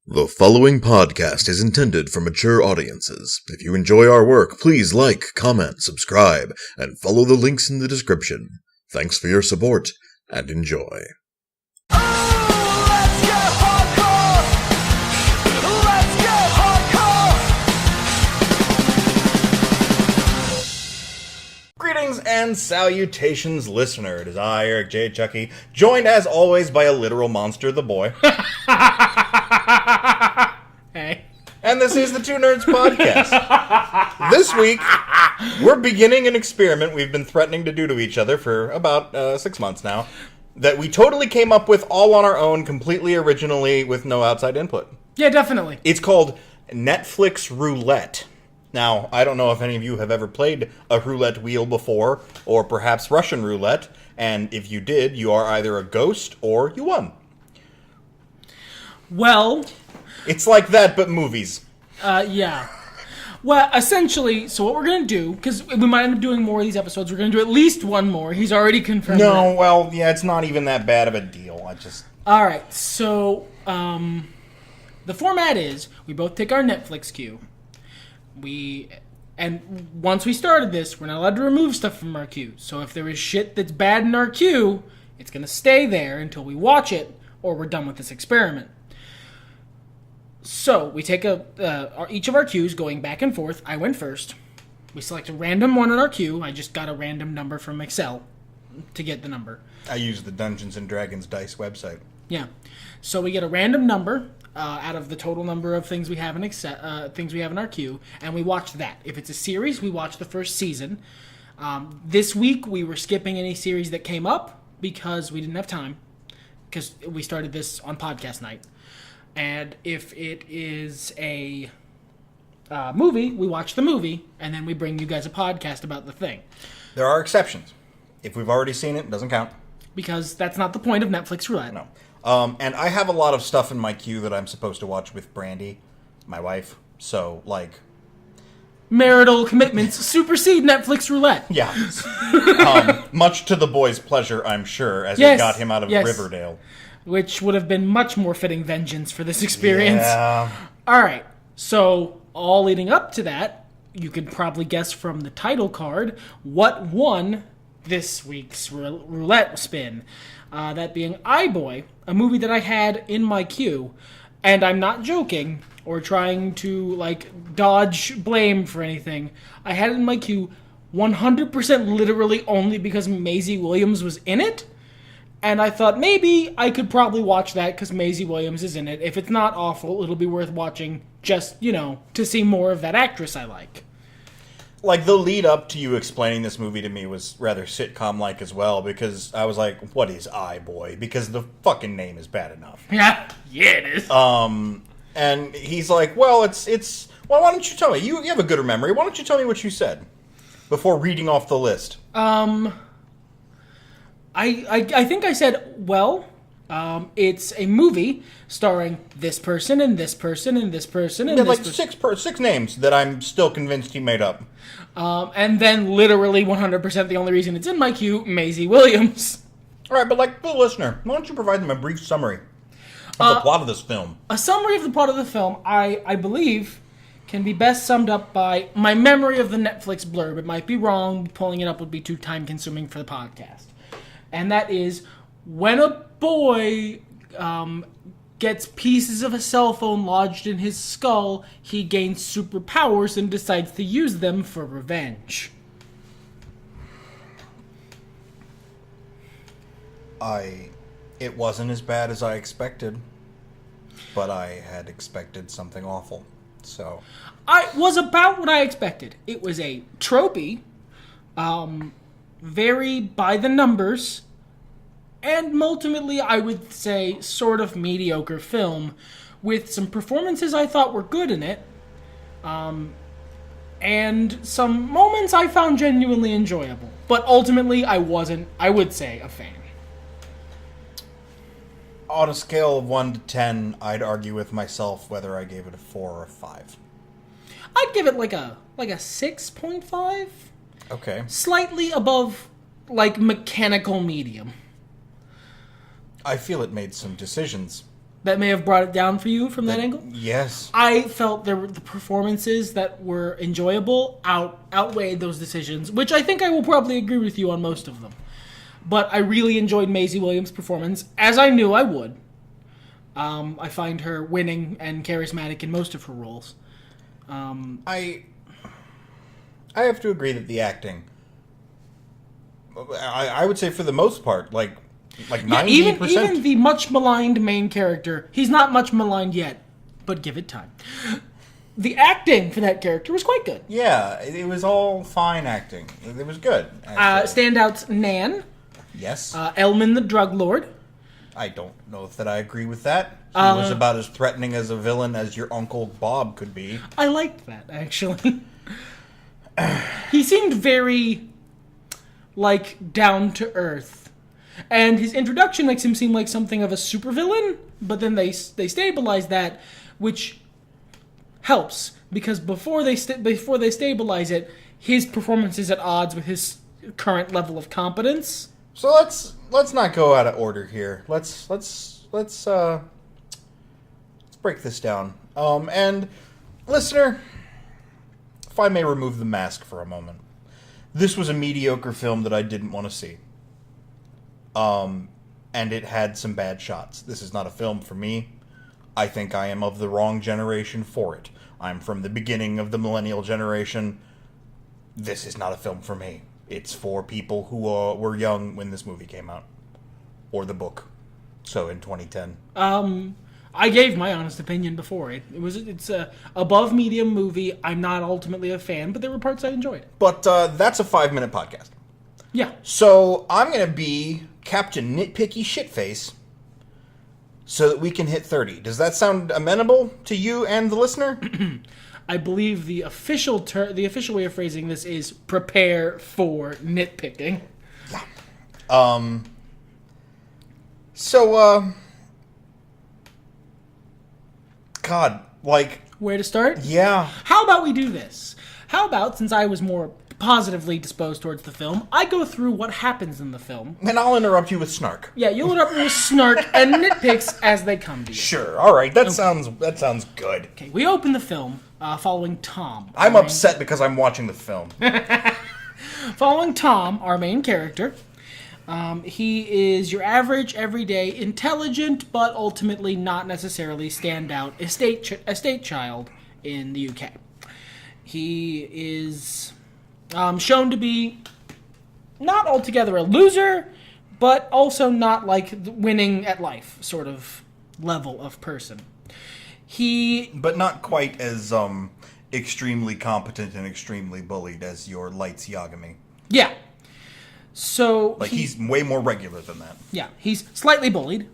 The following podcast is intended for mature audiences. If you enjoy our work, please like, comment, subscribe, and follow the links in the description. Thanks for your support, and enjoy. Greetings and salutations, listener. It is I, Eric J. Chucky, joined as always by a literal monster, the boy. Hey. And this is the Two Nerds Podcast. This week, we're beginning an experiment we've been threatening to do to each other for about 6 months now, that we totally came up with all on our own, completely originally, with no outside input. Yeah, definitely. It's called Netflix Roulette. Now, I don't know if any of you have ever played a roulette wheel before, or perhaps Russian roulette, and if you did, you are either a ghost or you won. Well... It's like that, but movies. Yeah. Well, essentially, so what we're going to do, because we might end up doing more of these episodes, we're going to do at least one more. He's already confirmed that. Well, yeah, it's not even that bad of a deal. Alright, so, the format is, we both take our Netflix queue. And once we started this, we're not allowed to remove stuff from our queue. So if there is shit that's bad in our queue, it's going to stay there until we watch it, or we're done with this experiment. So, we take each of our queues going back and forth. I went first. We select a random one in our queue. I just got a random number from Excel to get the number. I use the Dungeons & Dragons dice website. Yeah. So, we get a random number out of the total number of things we have in our queue, and we watch that. If it's a series, we watch the first season. This week, we were skipping any series that came up because we didn't have time, because we started this on podcast night. And if it is a movie, we watch the movie, and then we bring you guys a podcast about the thing. There are exceptions. If we've already seen it, it doesn't count. Because that's not the point of Netflix Roulette. No. And I have a lot of stuff in my queue that I'm supposed to watch with Brandy, my wife. So, like... marital commitments supersede Netflix Roulette. Yeah. Much to the boy's pleasure, I'm sure, as it got him out of Riverdale. Which would have been much more fitting vengeance for this experience. Yeah. Alright, so all leading up to that, you could probably guess from the title card what won this week's roulette spin. That being iBoy, a movie that I had in my queue. And I'm not joking or trying to, dodge blame for anything. I had it in my queue 100% literally only because Maisie Williams was in it. And I thought maybe I could probably watch that because Maisie Williams is in it. If it's not awful, it'll be worth watching just, to see more of that actress I like. The lead up to you explaining this movie to me was rather sitcom-like as well, because I was like, what is iBoy? Because the fucking name is bad enough. Yeah, it is. And he's like, well, well, why don't you tell me? You have a good memory. Why don't you tell me what you said before reading off the list? I think I said, it's a movie starring this person and this person and this person and this person. Six names that I'm still convinced he made up. And then literally 100% the only reason it's in my queue, Maisie Williams. All right, but for the listener, why don't you provide them a brief summary of the plot of this film? A summary of the plot of the film, I believe, can be best summed up by my memory of the Netflix blurb. It might be wrong. Pulling it up would be too time-consuming for the podcast. And that is, when a boy gets pieces of a cell phone lodged in his skull, he gains superpowers and decides to use them for revenge. It wasn't as bad as I expected, but I had expected something awful, so... It was about what I expected. It was a tropey, very by the numbers, and ultimately, I would say, sort of mediocre film, with some performances I thought were good in it, and some moments I found genuinely enjoyable. But ultimately, I wasn't, I would say, a fan. On a scale of 1 to 10, I'd argue with myself whether I gave it a 4 or a 5. I'd give it like a 6.5. Okay. Slightly above, mechanical medium. I feel it made some decisions that may have brought it down for you from that angle? Yes. I felt the performances that were enjoyable outweighed those decisions, which I think I will probably agree with you on most of them. But I really enjoyed Maisie Williams' performance, as I knew I would. I find her winning and charismatic in most of her roles. I have to agree that the acting, I would say for the most part, like 90%. Even the much maligned main character, he's not much maligned yet, but give it time. The acting for that character was quite good. Yeah, it was all fine acting. It was good. Standouts: Nan. Yes. Elman the drug lord. I don't know if that I agree with that. He was about as threatening as a villain as your Uncle Bob could be. I liked that, actually. He seemed very, down to earth. And his introduction makes him seem like something of a supervillain, but then they stabilize that, which helps, because before they stabilize it, his performance is at odds with his current level of competence. So let's not go out of order here. Let's break this down. And listener, if I may remove the mask for a moment, this was a mediocre film that I didn't want to see. And it had some bad shots. This is not a film for me. I think I am of the wrong generation for it. I'm from the beginning of the millennial generation. This is not a film for me. It's for people who were young when this movie came out. Or the book. So in 2010. I gave my honest opinion before. It's a above medium movie. I'm not ultimately a fan, but there were parts I enjoyed. But that's a 5-minute podcast. Yeah. So I'm going to be Captain Nitpicky Shitface so that we can hit 30. Does that sound amenable to you and the listener? I believe the official way of phrasing this is prepare for nitpicking. Yeah. God, where to start? Yeah. How about we do this? How about, since I was more positively disposed towards the film, I go through what happens in the film. And I'll interrupt you with snark. Yeah, you'll interrupt me with snark and nitpicks as they come to you. Sure. All right. That sounds good. Okay, we open the film following Tom. I'm upset because I'm watching the film. Following Tom, our main character. He is your average, everyday, intelligent, but ultimately not necessarily standout estate child in the UK. He is shown to be not altogether a loser, but also not winning at life sort of level of person. But not quite as extremely competent and extremely bullied as your Lights Yagami. Yeah. So he's way more regular than that. Yeah, he's slightly bullied,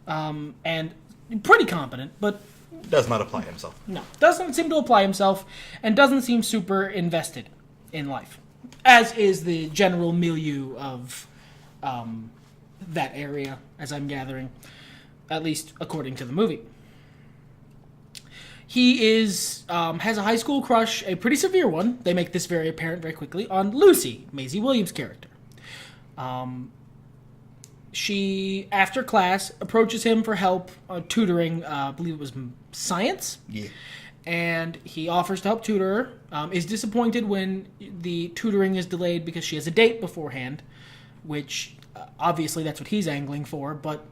and pretty competent, but does not apply himself. No, doesn't seem to apply himself, and doesn't seem super invested in life, as is the general milieu of that area, as I'm gathering, at least according to the movie. He has a high school crush, a pretty severe one. They make this very apparent very quickly on Lucy, Maisie Williams' character. She, after class, approaches him for help tutoring, I believe it was science. Yeah. And he offers to help tutor her, is disappointed when the tutoring is delayed because she has a date beforehand, which obviously that's what he's angling for, but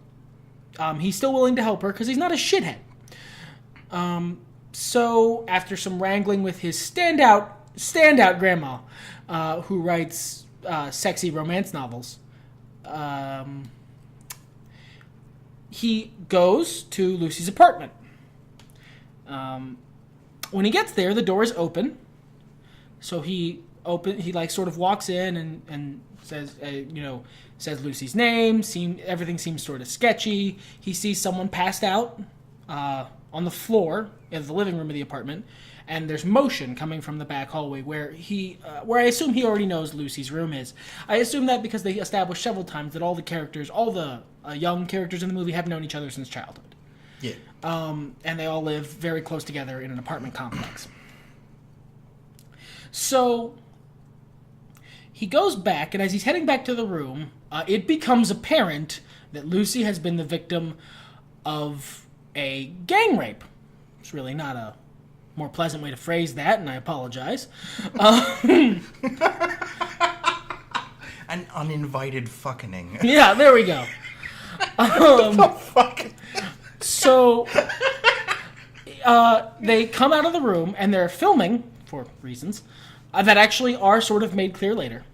he's still willing to help her because he's not a shithead. So, after some wrangling with his standout grandma, who writes sexy romance novels, he goes to Lucy's apartment. When he gets there, the door is open. So he sort of walks in and says, says Lucy's name. Everything seems sort of sketchy. He sees someone passed out on the floor of the living room of the apartment, and there's motion coming from the back hallway where I assume he already knows Lucy's room is. I assume that because they established several times that all the young characters in the movie have known each other since childhood. Yeah. And they all live very close together in an apartment complex. So he goes back, and as he's heading back to the room, it becomes apparent that Lucy has been the victim of a gang rape. It's really not a more pleasant way to phrase that, and I apologize. An uninvited fucking. Yeah, there we go. Fuck. So, they come out of the room, and they're filming, for reasons, that actually are sort of made clear later.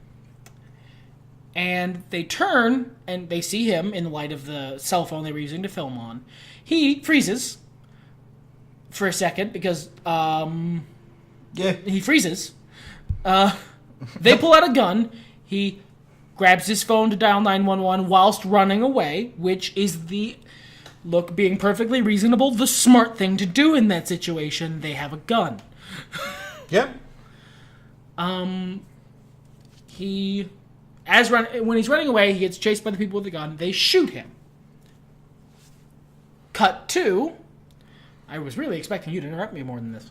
And they turn, and they see him in the light of the cell phone they were using to film on. He freezes for a second, because, he freezes. They pull out a gun. He grabs his phone to dial 911 whilst running away, which is being perfectly reasonable, the smart thing to do in that situation. They have a gun. Yeah. When he's running away, he gets chased by the people with the gun. They shoot him. Cut to... I was really expecting you to interrupt me more than this.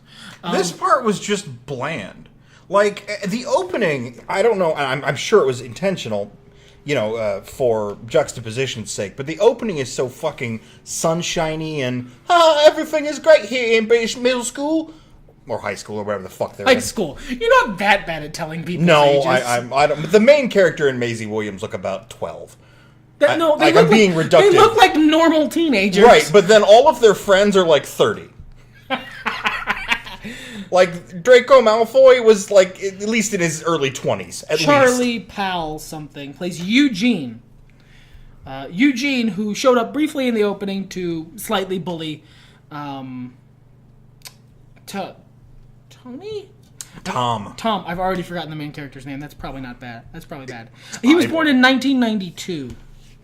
This part was just bland. Like, the opening, I don't know, I'm sure it was intentional, for juxtaposition's sake, but the opening is so fucking sunshiny and, everything is great here in British middle school. Or high school, or whatever the fuck they're in. High school. You're not that bad at telling people ages. I don't. The main character and Maisie Williams look about 12. I'm being reductive. They look like normal teenagers. Right, but then all of their friends are like 30. Like, Draco Malfoy was, like, at least in his early 20s, at least. Charlie Powell something plays Eugene. Eugene, who showed up briefly in the opening to slightly bully Tony? Tom. I've already forgotten the main character's name. That's probably not bad. That's probably bad. He was born in 1992.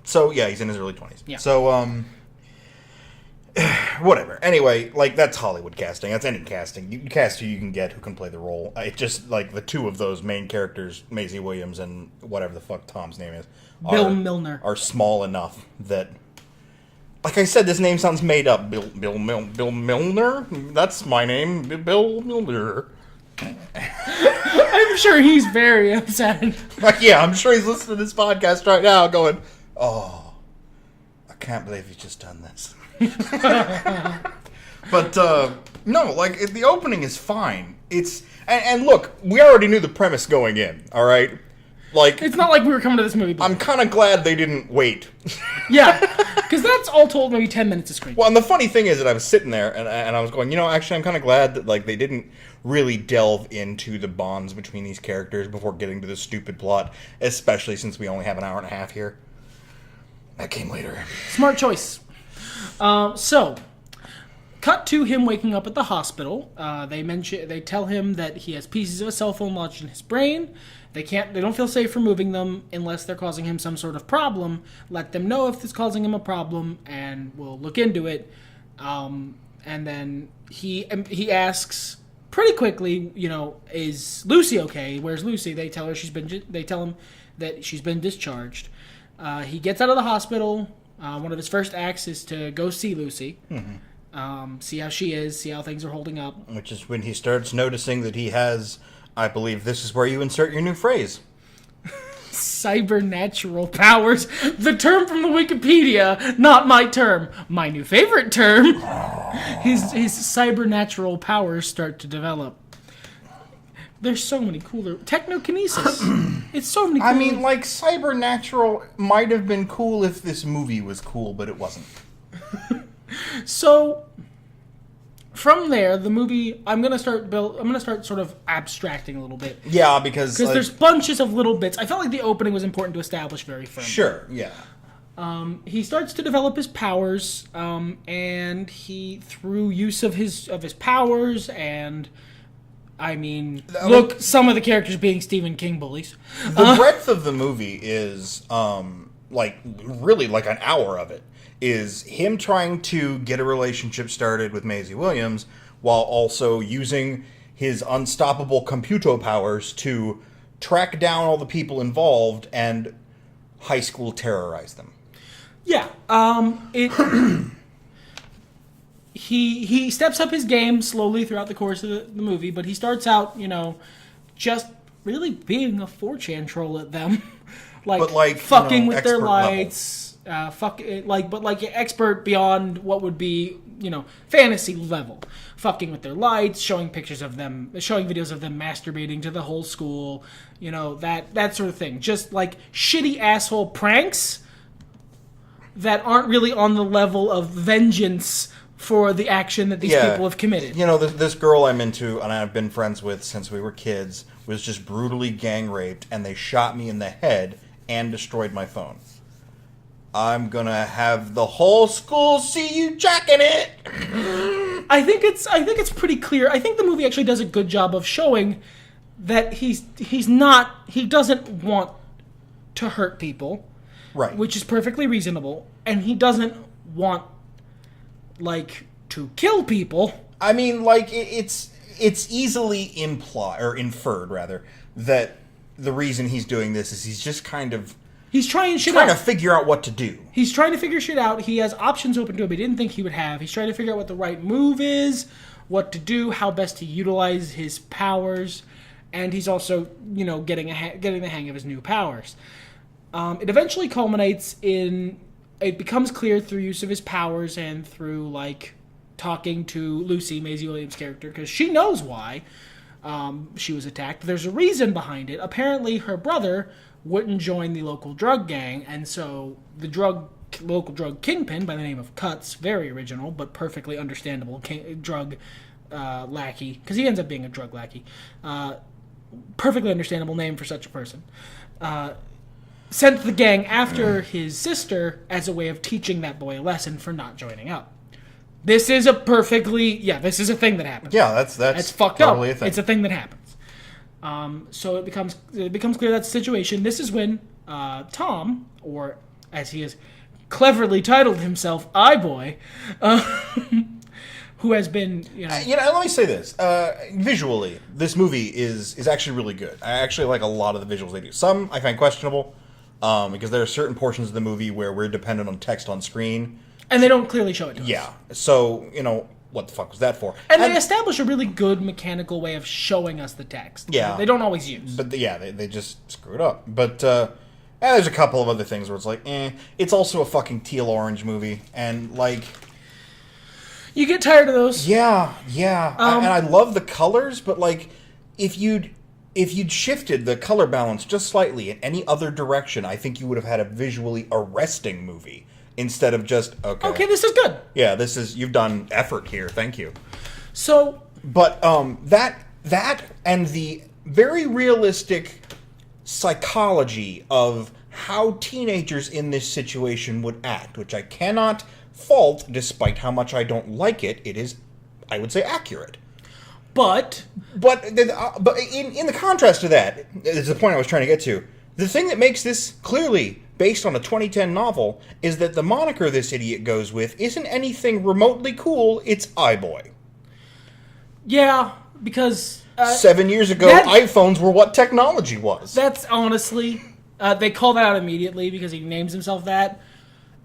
So, yeah, he's in his early 20s. Yeah. So, whatever. Anyway, like, that's Hollywood casting. That's any casting. You can cast who you can get who can play the role. It just, like, the two of those main characters, Maisie Williams and whatever the fuck Tom's name is, Bill Milner, are small enough that, like I said, this name sounds made up. Bill Milner? That's my name. Bill Milner. I'm sure he's very upset. Yeah, I'm sure he's listening to this podcast right now going, oh, I can't believe he's just done this. But, no, like, the opening is fine. And look, we already knew the premise going in, alright? Like, it's not like we were coming to this movie. I'm kind of glad they didn't wait. Yeah, because that's all told maybe 10 minutes of screen. Well, and the funny thing is that I was sitting there and I was going, actually, I'm kind of glad that, like, they didn't really delve into the bonds between these characters before getting to the stupid plot, especially since we only have an hour and a half here. That came later. Smart choice. So, cut to him waking up at the hospital. They tell him that he has pieces of a cell phone lodged in his brain. They don't feel safe removing them unless they're causing him some sort of problem. Let them know if it's causing him a problem, and we'll look into it. And then he asks pretty quickly, is Lucy okay? Where's Lucy? They tell him that she's been discharged. He gets out of the hospital. One of his first acts is to go see Lucy. Mm-hmm. See how she is, see how things are holding up. Which is when he starts noticing that he has, I believe this is where you insert your new phrase, cybernatural powers. The term from the Wikipedia, not my term. My new favorite term. His cybernatural powers start to develop. There's so many cooler... Technokinesis. It's so many cooler... I mean, like, cybernatural might have been cool if this movie was cool, but it wasn't. So, from there, the movie... I'm gonna start sort of abstracting a little bit. Yeah, because there's bunches of little bits. I felt like the opening was important to establish very firmly. Sure, yeah. He starts to develop his powers, and he, through use of his powers and... I mean, look, some of the characters being Stephen King bullies. The breadth of the movie is, really like an hour of it, is him trying to get a relationship started with Maisie Williams while also using his unstoppable computer powers to track down all the people involved and high school terrorize them. Yeah, He steps up his game slowly throughout the course of the movie, but he starts out, just really being a 4chan troll at them. like fucking with their lights, expert beyond what would be, fantasy level. Fucking with their lights, showing videos of them masturbating to the whole school, that sort of thing. Just like shitty asshole pranks that aren't really on the level of vengeance for the action that these people have committed. This girl I'm into and I've been friends with since we were kids was just brutally gang raped, and they shot me in the head and destroyed my phone. I'm gonna have the whole school see you jacking it. I think it's pretty clear. I think the movie actually does a good job of showing that he doesn't want to hurt people. Right. Which is perfectly reasonable, and he doesn't want to kill people. I mean, it's easily inferred rather that the reason he's doing this is he's just kind of trying to figure out what to do. He's trying to figure shit out. He has options open to him he didn't think he would have. He's trying to figure out what the right move is, what to do, how best to utilize his powers, and he's also, getting the hang of his new powers. It eventually culminates in... It becomes clear through use of his powers and through, talking to Lucy, Maisie Williams' character, because she knows why she was attacked. There's a reason behind it. Apparently, her brother wouldn't join the local drug gang, and so the local drug kingpin by the name of Cuts, very original but perfectly understandable drug lackey, because he ends up being a drug lackey, perfectly understandable name for such a person, sent the gang after his sister as a way of teaching that boy a lesson for not joining up. This is a thing that happens. Yeah, that's fucked totally up. A thing. It's a thing that happens. So it becomes clear that's the situation. This is when Tom, or as he has cleverly titled himself, iBoy, who has been, let me say this. Visually, this movie is actually really good. I actually like a lot of the visuals they do. Some I find questionable, because there are certain portions of the movie where we're dependent on text on screen. And they don't clearly show it to us. Yeah. So, what the fuck was that for? And they establish a really good mechanical way of showing us the text. Yeah. They don't always use. But, they just screwed up. But, there's a couple of other things where it's It's also a fucking teal-orange movie. And, you get tired of those. Yeah. And I love the colors, but, if you'd shifted the color balance just slightly in any other direction, I think you would have had a visually arresting movie. Instead of just, okay, this is good. Yeah, you've done effort here, thank you. So... But, that and the very realistic psychology of how teenagers in this situation would act, which I cannot fault, despite how much I don't like it, it is, I would say, accurate. But in the contrast to that, is the point I was trying to get to, the thing that makes this clearly based on a 2010 novel is that the moniker this idiot goes with isn't anything remotely cool, it's iBoy. Yeah, because... 7 years ago, iPhones were what technology was. That's honestly... they call that out immediately because he names himself that.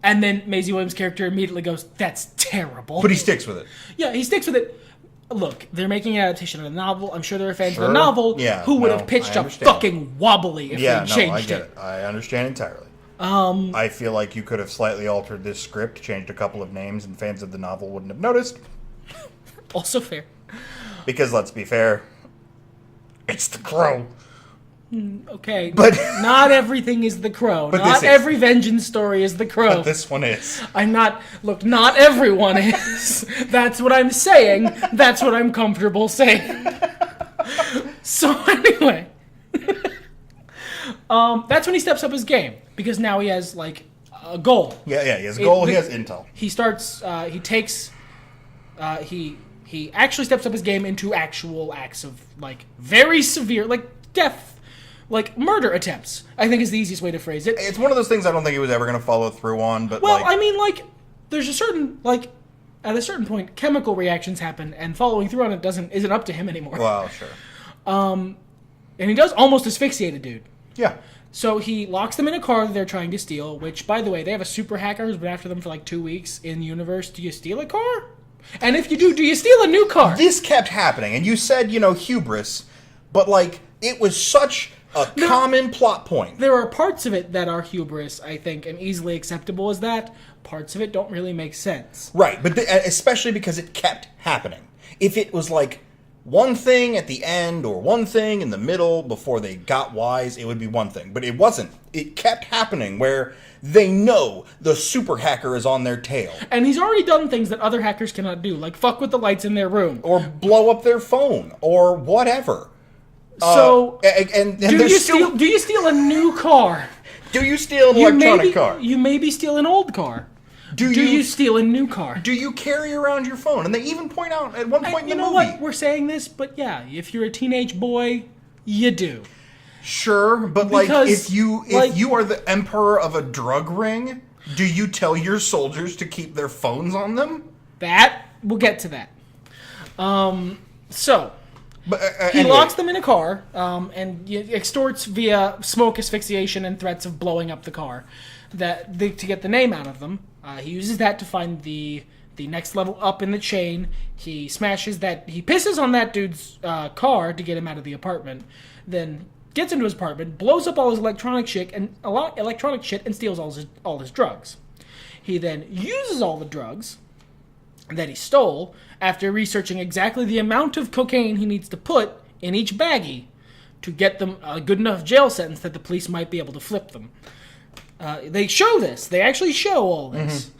And then Maisie Williams' character immediately goes, that's terrible. But he sticks with it. Yeah, he sticks with it. Look, they're making an adaptation of the novel. I'm sure there are fans of the novel who would have pitched up fucking wobbly if they changed it. I get it. I understand entirely. I feel like you could have slightly altered this script, changed a couple of names, and fans of the novel wouldn't have noticed. Also fair. Because, let's be fair, it's the Crow. Okay, but not everything is the Crow. Not every vengeance story is the Crow. But this one is. Not everyone is. That's what I'm saying. That's what I'm comfortable saying. So anyway, that's when he steps up his game, because now he has a goal. Yeah, he has a goal. He has intel. He starts. He actually steps up his game into actual acts of very severe, death. Murder attempts, I think is the easiest way to phrase it. It's one of those things I don't think he was ever going to follow through on, but there's a certain, at a certain point, chemical reactions happen, and following through on it isn't up to him anymore. Well, sure. And he does almost asphyxiate a dude. Yeah. So he locks them in a car that they're trying to steal, which, by the way, they have a super hacker who's been after them for 2 weeks in the universe. Do you steal a car? And if you do you steal a new car? This kept happening, and you said, hubris, but, it was such common plot point. There are parts of it that are hubris, I think, and easily acceptable as that. Parts of it don't really make sense. Right, but especially because it kept happening. If it was like one thing at the end or one thing in the middle before they got wise, it would be one thing. But it wasn't. It kept happening where they know the super hacker is on their tail. And he's already done things that other hackers cannot do, like fuck with the lights in their room. Or blow up their phone, or whatever. So, and do you steal a new car? Do you steal an electronic car? You maybe steal an old car. Do you steal a new car? Do you carry around your phone? And they even point out at one point in the movie. You know what? We're saying this, but yeah, if you're a teenage boy, you do. Sure, but if you are the emperor of a drug ring, do you tell your soldiers to keep their phones on them? We'll get to that. He Anyway. locks them in a car and extorts via smoke asphyxiation and threats of blowing up the car to get the name out of them. He uses that to find the next level up in the chain. He pisses on that dude's car to get him out of the apartment, then gets into his apartment, blows up all his electronic shit and steals all his drugs. He then uses all the drugs that he stole after researching exactly the amount of cocaine he needs to put in each baggie to get them a good enough jail sentence that the police might be able to flip them. They show this. They actually show all this,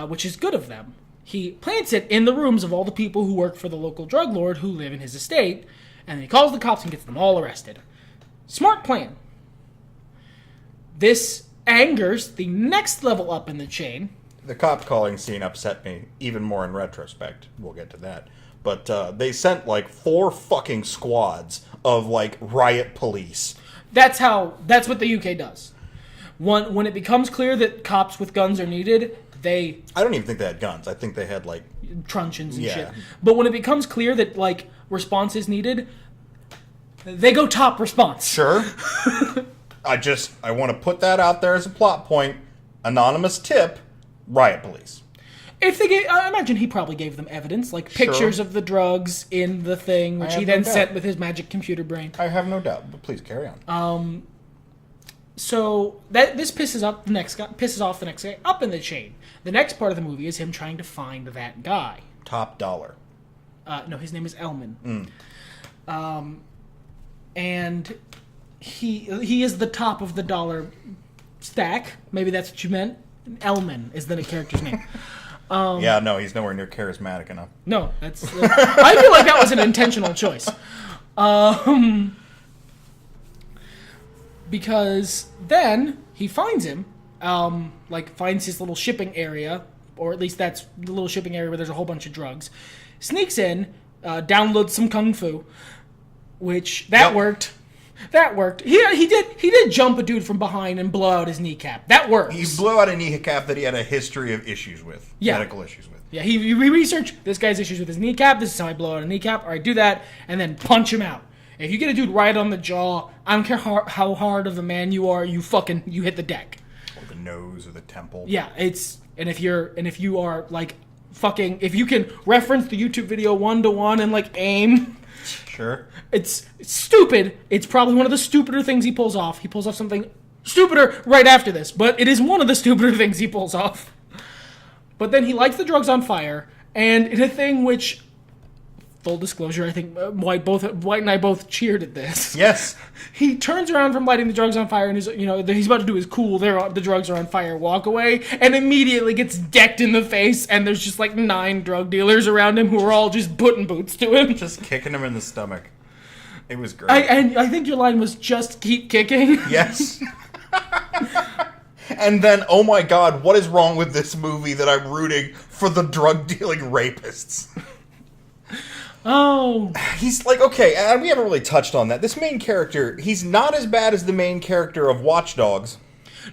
which is good of them. He plants it in the rooms of all the people who work for the local drug lord who live in his estate, and he calls the cops and gets them all arrested. Smart plan. This angers the next level up in the chain. The cop calling scene upset me even more in retrospect. We'll get to that. But they sent 4 fucking squads of riot police. That's what the UK does. When it becomes clear that cops with guns are needed, I don't even think they had guns. I think they had truncheons and shit. But when it becomes clear that response is needed, they go top response. Sure. I want to put that out there as a plot point. Anonymous tip. Riot police. I imagine he probably gave them evidence, pictures of the drugs in the thing, which he then sent with his magic computer brain. I have no doubt, but please carry on. So this pisses off the next guy up in the chain. The next part of the movie is him trying to find that guy. Top dollar. No, his name is Elman. And he is the top of the dollar stack. Maybe that's what you meant. Elman is the character's name. No, he's nowhere near charismatic enough. No, that's. I feel like that was an intentional choice. Because then he finds him, finds his little shipping area, or at least that's the little shipping area where there's a whole bunch of drugs. Sneaks in, downloads some kung fu, which worked. That worked. He did jump a dude from behind and blow out his kneecap. That works. He blew out a kneecap that he had a history of issues with. Yeah. Medical issues with. Yeah, he researched this guy's issues with his kneecap. This is how I blow out a kneecap. All right, do that, and then punch him out. If you get a dude right on the jaw, I don't care how hard of a man you are, you hit the deck. Or the nose or the temple. Yeah, if you are if you can reference the YouTube video 1-to-1 and aim. Sure. It's stupid. It's probably one of the stupider things he pulls off. He pulls off something stupider right after this, but it is one of the stupider things he pulls off. But then he lights the drugs on fire, and in a thing which, full disclosure, I think White and I both cheered at this. Yes. He turns around from lighting the drugs on fire, and he's about to do his cool, the drugs are on fire, walk away, and immediately gets decked in the face, and there's just 9 drug dealers around him who are all just putting boots to him. Just kicking him in the stomach. It was great. I think your line was, just keep kicking. Yes. And then, oh my god, what is wrong with this movie that I'm rooting for the drug-dealing rapists? Oh. He's okay, and we haven't really touched on that. This main character, he's not as bad as the main character of Watch Dogs.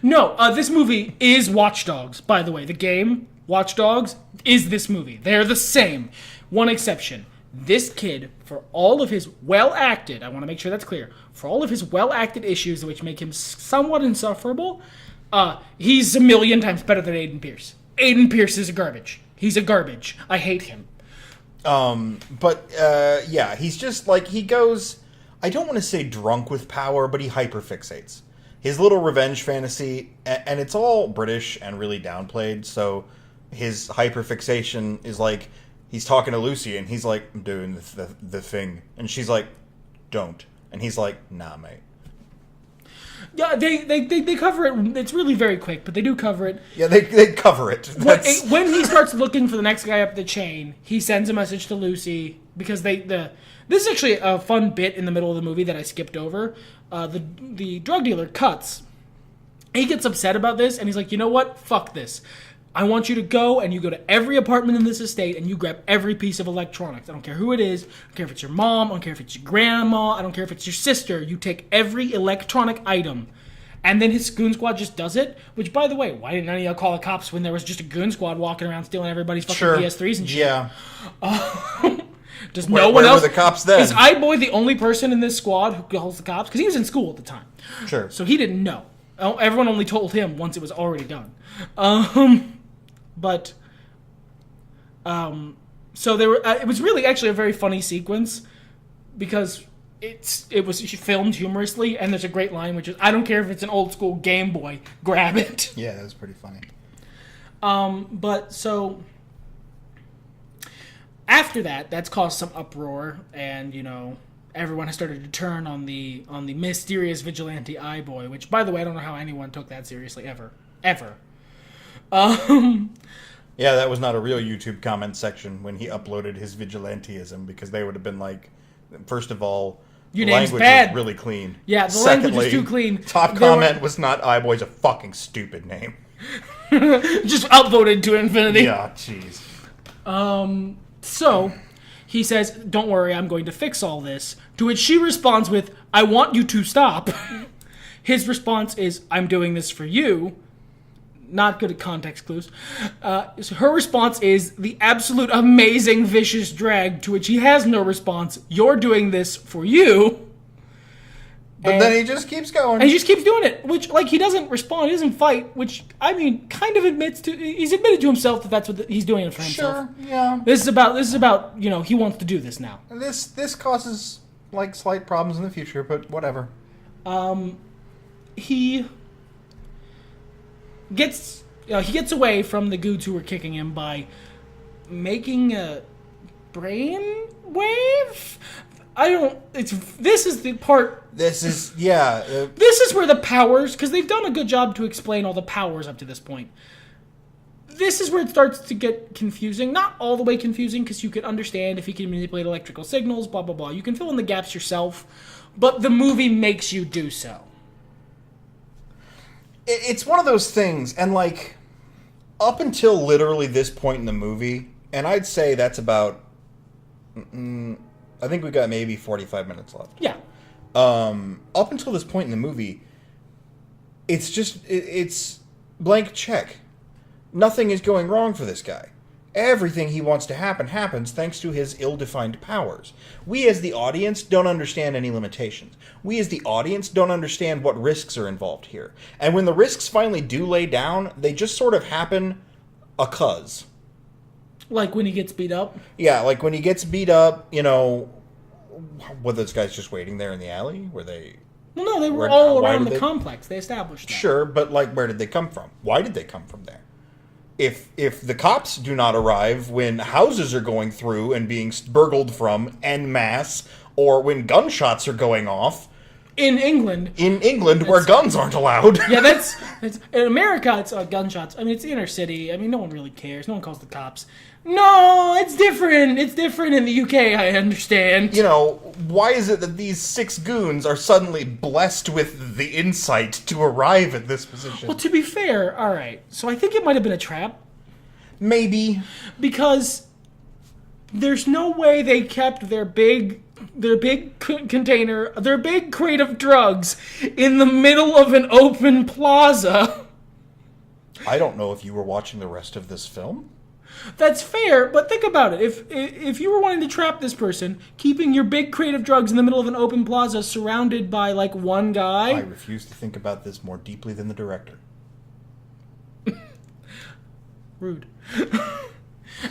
No, this movie is Watch Dogs, by the way. The game, Watch Dogs, is this movie. They're the same. One exception. This kid, for all of his well-acted, I want to make sure that's clear, for all of his well-acted issues which make him somewhat insufferable, he's a million times better than Aiden Pierce. Aiden Pierce is a garbage. He's a garbage. I hate him. He's just he goes, I don't want to say drunk with power, but he hyperfixates. His little revenge fantasy, and it's all British and really downplayed, so his hyperfixation is like, he's talking to Lucy, and he's like, I'm doing the thing. And she's like, don't. And he's like, nah, mate. Yeah, they cover it. It's really very quick, but they do cover it. Yeah, they cover it. When he starts looking for the next guy up the chain, he sends a message to Lucy, because this is actually a fun bit in the middle of the movie that I skipped over. The drug dealer cuts. He gets upset about this, and he's like, you know what? Fuck this. I want you to go, and you go to every apartment in this estate, and you grab every piece of electronics. I don't care who it is. I don't care if it's your mom. I don't care if it's your grandma. I don't care if it's your sister. You take every electronic item. And then his goon squad just does it. Which, by the way, why didn't any of y'all call the cops when there was just a goon squad walking around stealing everybody's fucking PS3s and shit? Yeah. Does no one else? Where were the cops then? Is iBoy the only person in this squad who calls the cops? Because he was in school at the time. Sure. So he didn't know. Everyone only told him once it was already done. So there were. It was really actually a very funny sequence because it was filmed humorously, and there's a great line which is, "I don't care if it's an old school Game Boy, grab it." Yeah, that was pretty funny. But so after that's caused some uproar, and everyone has started to turn on the mysterious vigilante iBoy. Which, by the way, I don't know how anyone took that seriously ever. Yeah, that was not a real YouTube comment section when he uploaded his vigilanteism, because they would have been like, first of all, your the name's language bad. is really clean. Yeah, the Secondly, language is too clean. Top comment was not iBoy's a fucking stupid name. Just upvoted to infinity. Yeah, jeez. So he says, "Don't worry, I'm going to fix all this." To which she responds with, "I want you to stop." His response is, "I'm doing this for you." Not good at context clues. So her response is the absolute amazing vicious drag, to which he has no response. "You're doing this for you." But then he just keeps going. And he just keeps doing it, which, he doesn't respond, he doesn't fight, which, kind of he's admitted to himself that that's what he's doing it for himself. Sure, yeah. This is about, he wants to do this now. This causes, slight problems in the future, but whatever. He gets away from the goons who were kicking him by making a brain wave? This is the part... This is, yeah. This is where the powers... Because they've done a good job to explain all the powers up to this point. This is where it starts to get confusing. Not all the way confusing, because you can understand if he can manipulate electrical signals, blah, blah, blah. You can fill in the gaps yourself, but the movie makes you do so. It's one of those things, and, up until literally this point in the movie, and I'd say that's about... I think we got maybe 45 minutes left. Yeah. Up until this point in the movie, it's blank check. Nothing is going wrong for this guy. Everything he wants to happen happens thanks to his ill-defined powers. We as the audience don't understand any limitations. We as the audience don't understand what risks are involved here. And when the risks finally do lay down, they just sort of happen a-cuz. Like when he gets beat up? Yeah, like when he gets beat up, were those guys just waiting there in the alley? Were they... Well, no, they were all around the complex. They established that. Sure, but, where did they come from? Why did they come from there? If the cops do not arrive when houses are going through and being burgled from en masse, or when gunshots are going off... In England, where guns aren't allowed. Yeah, that's in America, it's gunshots. It's the inner city. No one really cares. No one calls the cops. No, it's different. It's different in the UK, I understand. Why is it that these 6 goons are suddenly blessed with the insight to arrive at this position? Well, to be fair, all right. So I think it might have been a trap. Maybe. Because there's no way they kept their big container, their big crate of drugs in the middle of an open plaza. I don't know if you were watching the rest of this film. That's fair, but think about it. If you were wanting to trap this person, keeping your big crate of drugs in the middle of an open plaza surrounded by, one guy... I refuse to think about this more deeply than the director. Rude.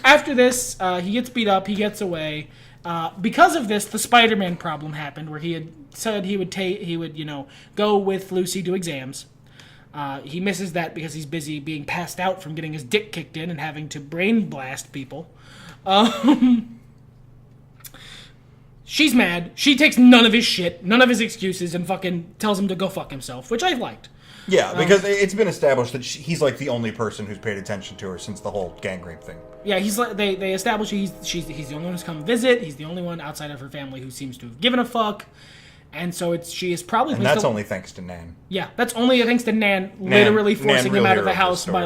After this, he gets beat up. He gets away. Because of this, the Spider-Man problem happened, where he had said he would go with Lucy to exams. He misses that because he's busy being passed out from getting his dick kicked in and having to brain blast people. She's mad. She takes none of his shit, none of his excuses, and fucking tells him to go fuck himself, which I liked. Yeah, because it's been established that he's like the only person who's paid attention to her since the whole gang rape thing. Yeah, he's like they establish he's the only one who's come visit. He's the only one outside of her family who seems to have given a fuck, and so she is probably. And that's only thanks to Nan. Yeah, that's only thanks to Nan literally forcing Nan him out of the house by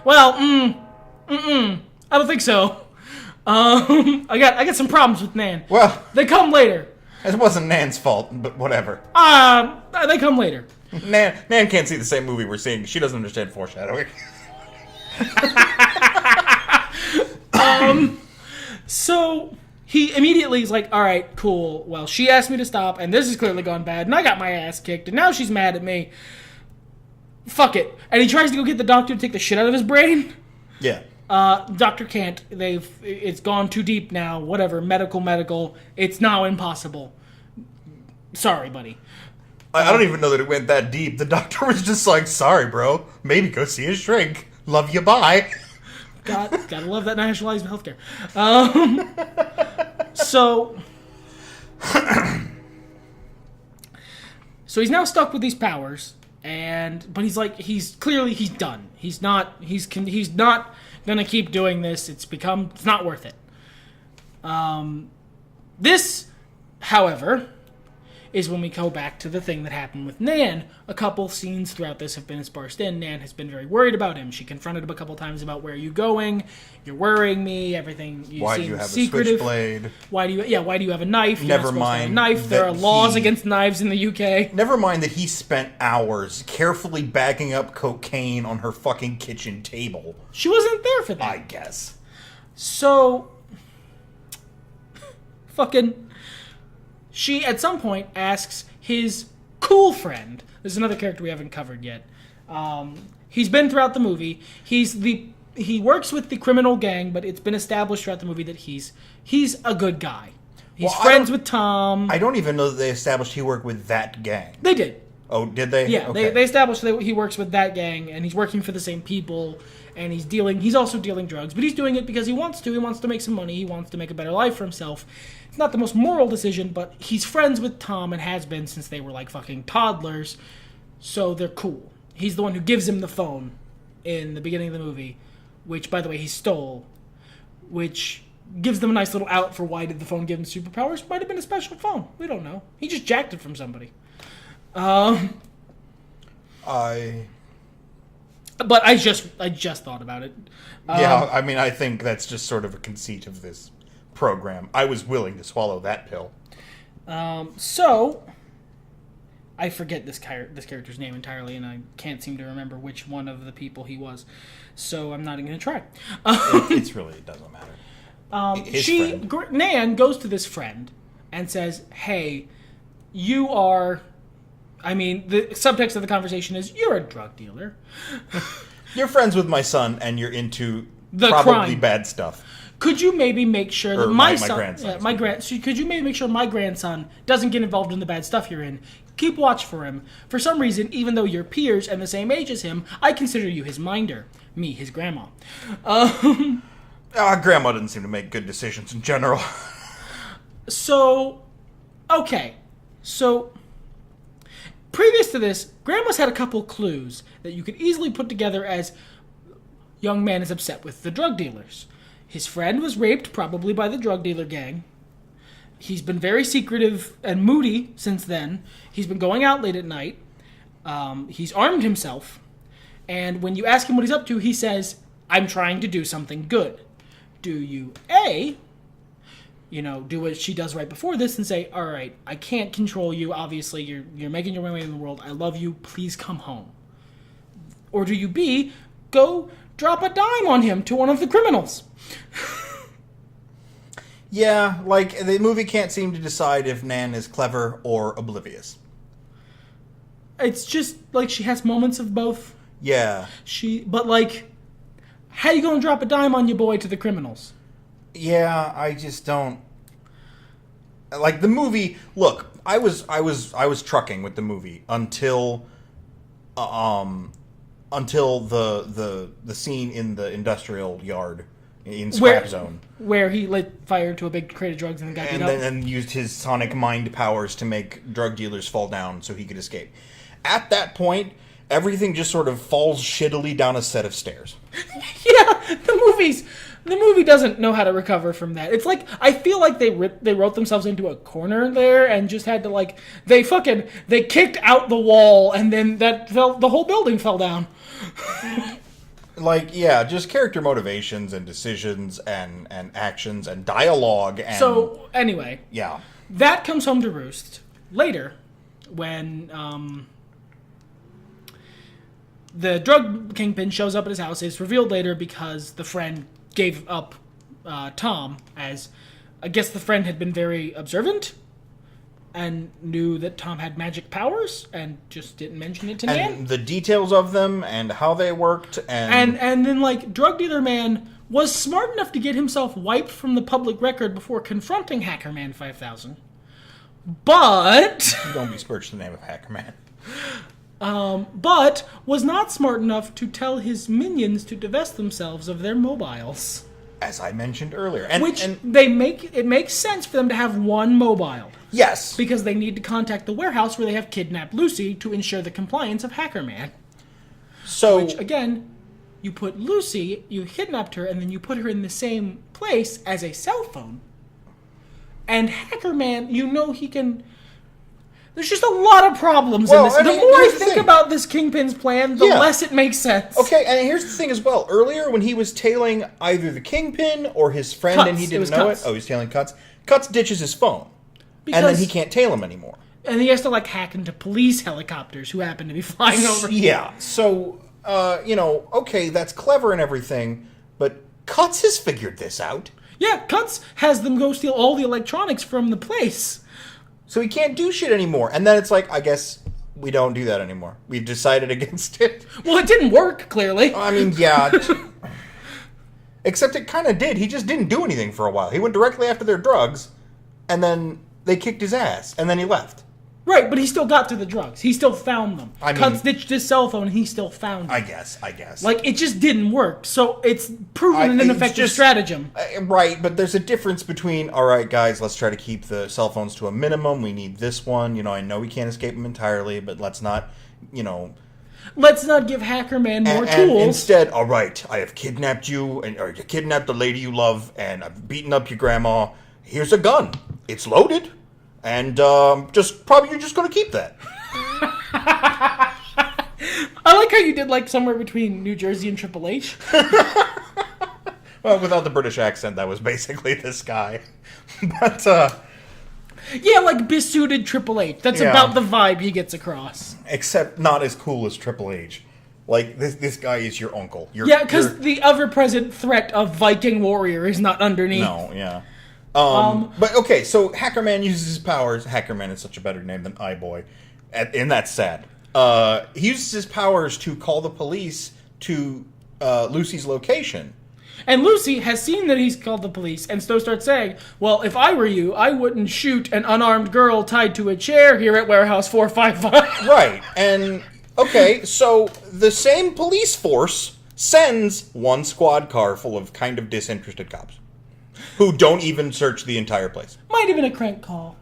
well, I don't think so. I got some problems with Nan. Well, they come later. It wasn't Nan's fault, but whatever. They come later. Nan can't see the same movie we're seeing. She doesn't understand foreshadowing. So he immediately is like, all right, cool. Well, she asked me to stop, and this has clearly gone bad, and I got my ass kicked, and now she's mad at me. Fuck it. And he tries to go get the doctor to take the shit out of his brain. Yeah. Doctor can't. It's gone too deep now. Whatever. Medical. It's now impossible. Sorry, buddy. I don't even know that it went that deep. The doctor was just like, sorry, bro. Maybe go see a shrink. Love you, bye. Gotta love that nationalized healthcare. So he's now stuck with these powers, but he's done. He's not gonna keep doing this. It's not worth it. This, however, is when we go back to the thing that happened with Nan. A couple scenes throughout this have been sparsed in. Nan has been very worried about him. She confronted him a couple times about where are you going? You're worrying me. Everything you why seem do you have secretive. A switchblade? Why do you have a knife? You're Never not supposed to have mind a knife. There are laws against knives in the UK. Never mind that he spent hours carefully bagging up cocaine on her fucking kitchen table. She wasn't there for that. I guess. So, fucking, she at some point asks his cool friend. There's another character we haven't covered yet. He's been throughout the movie. He works with the criminal gang, but it's been established throughout the movie that he's a good guy. He's friends with Tom. I don't even know that they established he worked with that gang. They did. Oh, did they? Yeah, okay. they established that he works with that gang, and he's working for the same people, and he's also dealing drugs, but he's doing it because he wants to. He wants to make some money. He wants to make a better life for himself. It's not the most moral decision, but he's friends with Tom and has been since they were like fucking toddlers, so they're cool. He's the one who gives him the phone in the beginning of the movie, which, by the way, he stole, which gives them a nice little out for why did the phone give him superpowers. Might have been a special phone. We don't know. He just jacked it from somebody. But I just thought about it. Yeah, I mean, I think that's just sort of a conceit of this program. I was willing to swallow that pill. So I forget this character's name entirely, and I can't seem to remember which one of the people he was. So I'm not even going to try. It doesn't matter. Nan goes to this friend and says, "Hey, you are." I mean, the subtext of the conversation is, you're a drug dealer. You're friends with my son, and you're into the probably crime. Bad stuff. Could you maybe make sure that my son, grandson, could you maybe make sure my grandson doesn't get involved in the bad stuff you're in? Keep watch for him. For some reason, even though you're peers and the same age as him, I consider you his minder. Me, his grandma. Grandma didn't seem to make good decisions in general. So, previous to this, Grandma's had a couple clues that you could easily put together as young man is upset with the drug dealers. His friend was raped, probably by the drug dealer gang. He's been very secretive and moody since then. He's been going out late at night. He's armed himself. And when you ask him what he's up to, he says, I'm trying to do something good. Do you, do what she does right before this and say, all right, I can't control you. Obviously, you're making your way in the world. I love you. Please come home. Or do you, B, go drop a dime on him to one of the criminals? Yeah, like, the movie can't seem to decide if Nan is clever or oblivious. It's just, like, she has moments of both. Yeah. But, like, how you gonna drop a dime on your boy to the criminals? Yeah, I just don't like the movie. Look, I was trucking with the movie until the scene in the industrial yard in Scrap Zone, where he lit fire to a big crate of drugs and then got beat up, and used his sonic mind powers to make drug dealers fall down so he could escape. At that point, everything just sort of falls shittily down a set of stairs. Yeah, the movie doesn't know how to recover from that. It's like, I feel like they wrote themselves into a corner there and just had to, like, they kicked out the wall and then the whole building fell down. Like, yeah, just character motivations and decisions and actions and dialogue. And so, anyway. Yeah. That comes home to roost later when the drug kingpin shows up at his house. It's revealed later because the friend gave up Tom, as I guess the friend had been very observant and knew that Tom had magic powers and just didn't mention it to Nan. And the details of them and how they worked. And then, like, drug dealer man was smart enough to get himself wiped from the public record before confronting Hacker Man 5000. But don't besmirch the name of Hacker Man. But was not smart enough to tell his minions to divest themselves of their mobiles. As I mentioned earlier. It makes sense for them to have one mobile. Yes. Because they need to contact the warehouse where they have kidnapped Lucy to ensure the compliance of Hacker Man. So, which, again, you put Lucy, you kidnapped her, and then you put her in the same place as a cell phone. And Hacker Man, he can... There's just a lot of problems in this. The more I think about this Kingpin's plan, the less it makes sense. Okay, and here's the thing as well. Earlier, when he was tailing either the Kingpin or his friend and he didn't know it. Oh, he's tailing Cuts. Cuts ditches his phone. And then he can't tail him anymore. And he has to, like, hack into police helicopters who happen to be flying over. Yeah, so, okay, that's clever and everything, but Cuts has figured this out. Yeah, Cuts has them go steal all the electronics from the place. So he can't do shit anymore. And then it's like, I guess we don't do that anymore. We've decided against it. Well, it didn't work, clearly. I mean, yeah. Except it kind of did. He just didn't do anything for a while. He went directly after their drugs, and then they kicked his ass, and then he left. Right, but he still got to the drugs. He still found them. Cuts ditched his cell phone, and he still found them. I guess. Like, it just didn't work. So it's proven an ineffective stratagem. Right, but there's a difference between, all right, guys, let's try to keep the cell phones to a minimum. We need this one. I know we can't escape them entirely, but let's not, Let's not give Hacker Man more tools. And instead, all right, I have kidnapped you, or you kidnapped the lady you love, and I've beaten up your grandma. Here's a gun. It's loaded. And you're just going to keep that. I like how you did, like, somewhere between New Jersey and Triple H. Well, without the British accent, that was basically this guy. But, yeah, like besuited Triple H. That's about the vibe he gets across. Except not as cool as Triple H. Like, this guy is your uncle. Because the ever-present threat of Viking Warrior is not underneath. No, yeah. But okay, so Hacker Man uses his powers. Hacker Man is such a better name than iBoy, and that's sad. He uses his powers to call the police to Lucy's location. And Lucy has seen that he's called the police, and so starts saying, well, if I were you, I wouldn't shoot an unarmed girl tied to a chair here at Warehouse 455. Right, and okay, so the same police force sends one squad car full of kind of disinterested cops. Who don't even search the entire place. Might have been a crank call.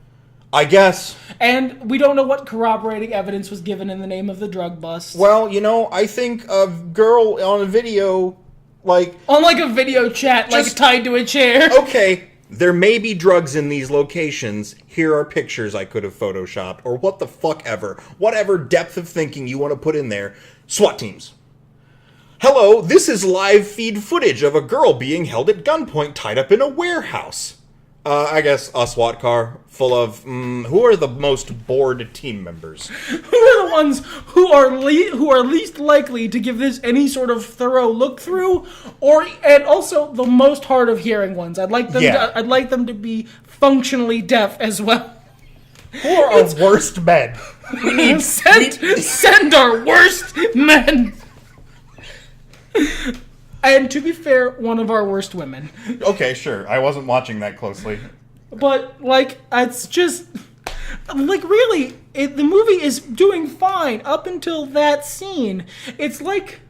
I guess. And we don't know what corroborating evidence was given in the name of the drug bust. Well, I think a girl on a video, like... On, like, a video chat, like, tied to a chair. Okay, there may be drugs in these locations. Here are pictures I could have photoshopped. Or what the fuck ever. Whatever depth of thinking you want to put in there. SWAT teams. Hello, this is live feed footage of a girl being held at gunpoint tied up in a warehouse. I guess a SWAT car full of, who are the most bored team members? Who are the ones who are least likely to give this any sort of thorough look through, and also the most hard of hearing ones? I'd like them to be functionally deaf as well. Who are our worst men? We need send our worst men. And to be fair, one of our worst women. Okay, sure. I wasn't watching that closely. But, like, it's just... Like, really, the movie is doing fine up until that scene. It's like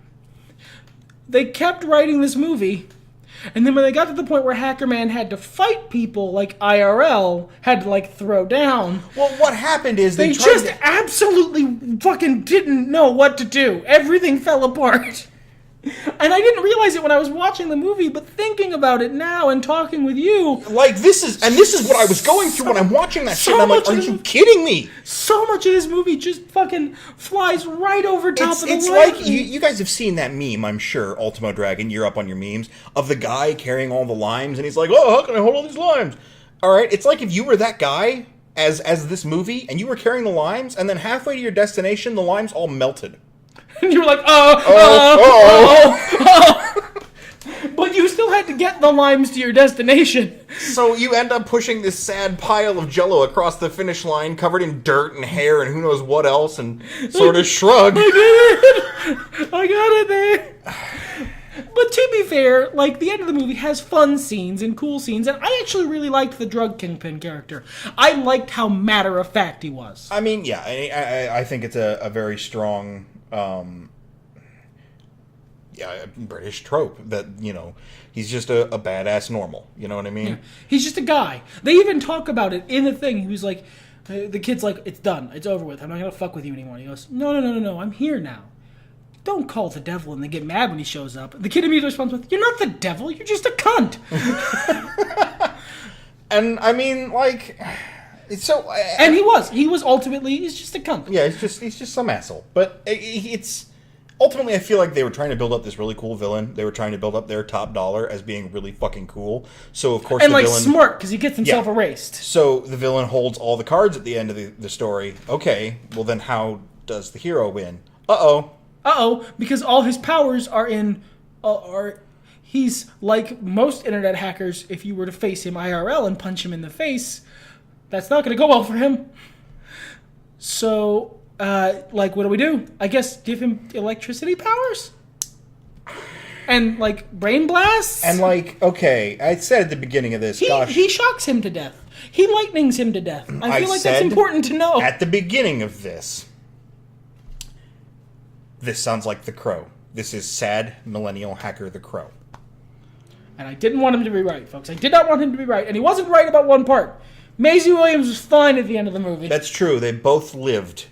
they kept writing this movie, and then when they got to the point where Hacker Man had to fight people like IRL, had to, like, throw down... Well, what happened is they just absolutely fucking didn't know what to do. Everything fell apart. And I didn't realize it when I was watching the movie, but thinking about it now and talking with you... Like, this is what I was going through when I'm watching that shit, and I'm like, are you kidding me? So much of this movie just fucking flies right over top of the line. It's like, you guys have seen that meme, I'm sure, Ultimo Dragon, you're up on your memes, of the guy carrying all the limes, and he's like, oh, how can I hold all these limes? Alright, it's like if you were that guy, as this movie, and you were carrying the limes, and then halfway to your destination, the limes all melted. And you were like, But you still had to get the limes to your destination. So you end up pushing this sad pile of Jell-O across the finish line, covered in dirt and hair and who knows what else, and sort of shrug. I got it there. But to be fair, like, the end of the movie has fun scenes and cool scenes, and I actually really liked the drug kingpin character. I liked how matter-of-fact he was. I mean, yeah, I think it's a very strong... British trope that, you know, he's just a badass normal. You know what I mean? Yeah. He's just a guy. They even talk about it in the thing. He was like, the kid's like, it's done. It's over with. I'm not going to fuck with you anymore. He goes, no. I'm here now. Don't call the devil and then get mad when he shows up. The kid immediately responds with, you're not the devil. You're just a cunt. And, I mean, like... It's so... and he was. He was ultimately... He's just a cunt. Yeah, he's just some asshole. But it's... Ultimately, I feel like they were trying to build up this really cool villain. They were trying to build up their top dollar as being really fucking cool. So, of course, and, the villain... smart, because he gets himself erased. So, the villain holds all the cards at the end of the story. Okay, well then how does the hero win? Uh-oh, because all his powers are in... he's like most internet hackers. If you were to face him IRL and punch him in the face, that's not going to go well for him. So... like, what do? I guess give him electricity powers? And, like, brain blasts? And, like, okay, I said at the beginning of this, he shocks him to death. He lightnings him to death. I feel like that's important to know. At the beginning of this sounds like The Crow. This is sad millennial hacker The Crow. And I didn't want him to be right, folks. I did not want him to be right. And he wasn't right about one part. Maisie Williams was fine at the end of the movie. That's true. They both lived.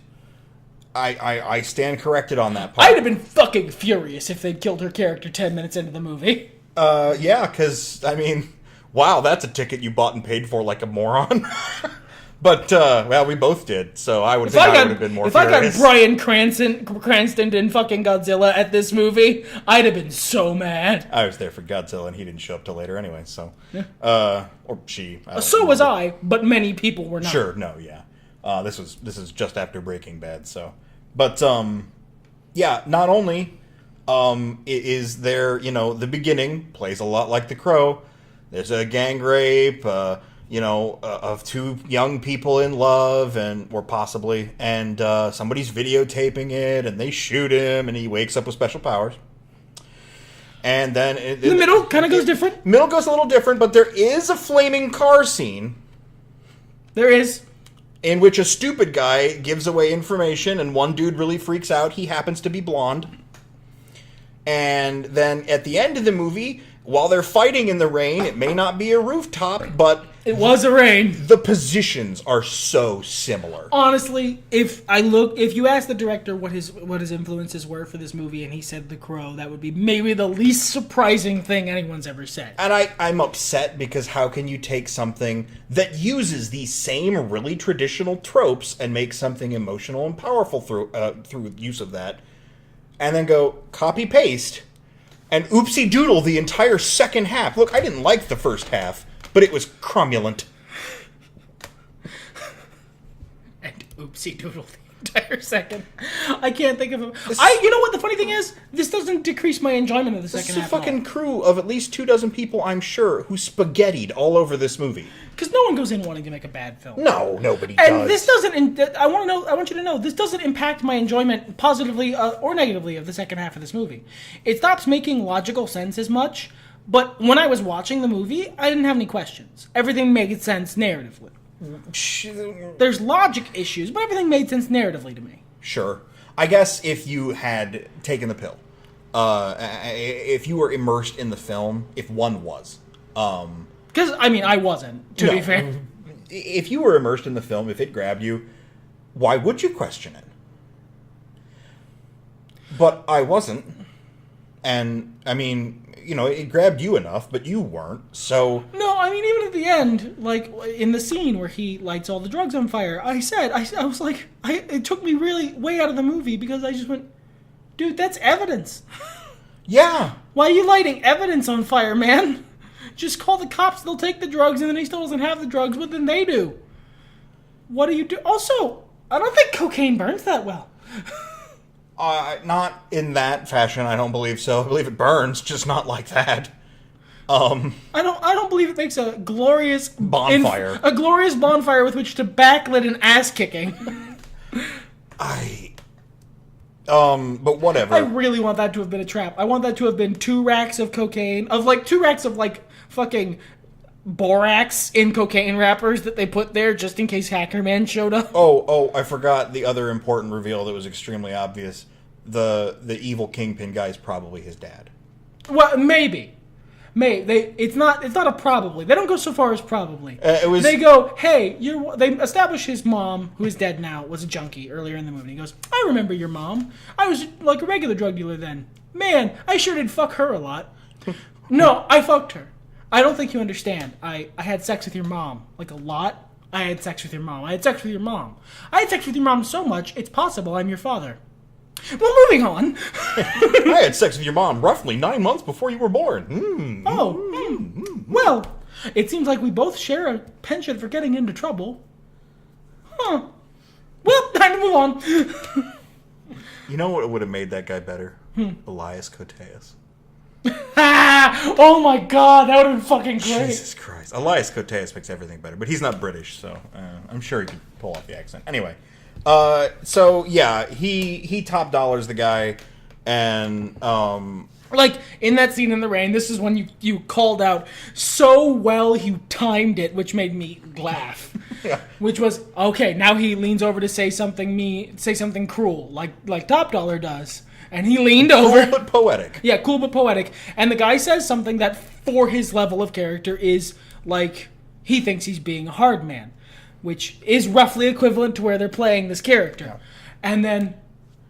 I stand corrected on that part. I'd have been fucking furious if they'd killed her character 10 minutes into the movie. Yeah, because, I mean, wow, that's a ticket you bought and paid for like a moron. But, well, we both did, so I would have been more furious. If I got Bryan Cranston in fucking Godzilla at this movie, I'd have been so mad. I was there for Godzilla, and he didn't show up till later anyway, so... Yeah. Or she. So was I, but many people were not. Sure, no, yeah. This is just after Breaking Bad, so... But, yeah, not only is there, you know, the beginning plays a lot like The Crow. There's a gang rape, of two young people in love, or possibly, and somebody's videotaping it, and they shoot him, and he wakes up with special powers. And then... the middle kind of goes different. Middle goes a little different, but there is a flaming car scene. There is. In which a stupid guy gives away information, and one dude really freaks out. He happens to be blonde. And then at the end of the movie, while they're fighting in the rain, it may not be a rooftop, but... It was a rain. The positions are so similar. Honestly, if you ask the director what his influences were for this movie, and he said The Crow, that would be maybe the least surprising thing anyone's ever said. And I'm upset because how can you take something that uses these same really traditional tropes and make something emotional and powerful through use of that, and then go copy-paste and oopsie-doodle the entire second half. Look, I didn't like the first half, but it was cromulent. And oopsie-doodle the entire second. I can't think of him. You know what the funny thing is? This doesn't decrease my enjoyment of the second half. This is a fucking crew of at least 24 people, I'm sure, who spaghettied all over this movie. Because no one goes in wanting to make a bad film. No, nobody does. And this doesn't. I want you to know this doesn't impact my enjoyment positively or negatively of the second half of this movie. It stops making logical sense as much. But when I was watching the movie, I didn't have any questions. Everything made sense narratively. There's logic issues, but everything made sense narratively to me. Sure. I guess if you had taken the pill, if you were immersed in the film, if one was. Because, I wasn't, to be fair. If you were immersed in the film, if it grabbed you, why would you question it? But I wasn't. And, it grabbed you enough, but you weren't, so... No, even at the end, like, in the scene where he lights all the drugs on fire, I was like, it took me really way out of the movie because I just went, dude, that's evidence. Yeah. Why are you lighting evidence on fire, man? Just call the cops, they'll take the drugs, and then he still doesn't have the drugs, but then they do. What do you do? Also, I don't think cocaine burns that well. Not in that fashion, I don't believe so. I believe it burns, just not like that. I don't believe it makes a glorious bonfire. A glorious bonfire with which to backlit an ass kicking. But whatever. I really want that to have been a trap. I want that to have been 2 racks of cocaine, 2 racks of fucking borax in cocaine wrappers that they put there just in case Hacker Man showed up. Oh, I forgot the other important reveal that was extremely obvious. The evil kingpin guy is probably his dad. Well, maybe. It's not a probably. They don't go so far as probably. They go, hey, they establish his mom, who is dead now, was a junkie earlier in the movie. He goes, I remember your mom. I was like a regular drug dealer then. Man, I sure did fuck her a lot. No, I fucked her. I don't think you understand. I had sex with your mom. Like a lot. I had sex with your mom. I had sex with your mom. I had sex with your mom so much, it's possible I'm your father. Well, moving on. I had sex with your mom roughly 9 months before you were born. Well, it seems like we both share a penchant for getting into trouble. Huh. Well, time to move on. You know what would have made that guy better? Elias Koteas. Oh my god, that would have been fucking great. Jesus Christ. Elias Koteas makes everything better, but he's not British, so I'm sure he could pull off the accent. Anyway. So yeah, he top dollars the guy, and like in that scene in the rain, this is when you called out so well you timed it, which made me laugh. Yeah. Which was okay. Now he leans over to say something cruel, like Top Dollar does, and he leaned over. Cool but poetic. Yeah, cool but poetic, and the guy says something that for his level of character is like he thinks he's being a hard man. Which is roughly equivalent to where they're playing this character. Yeah. And then,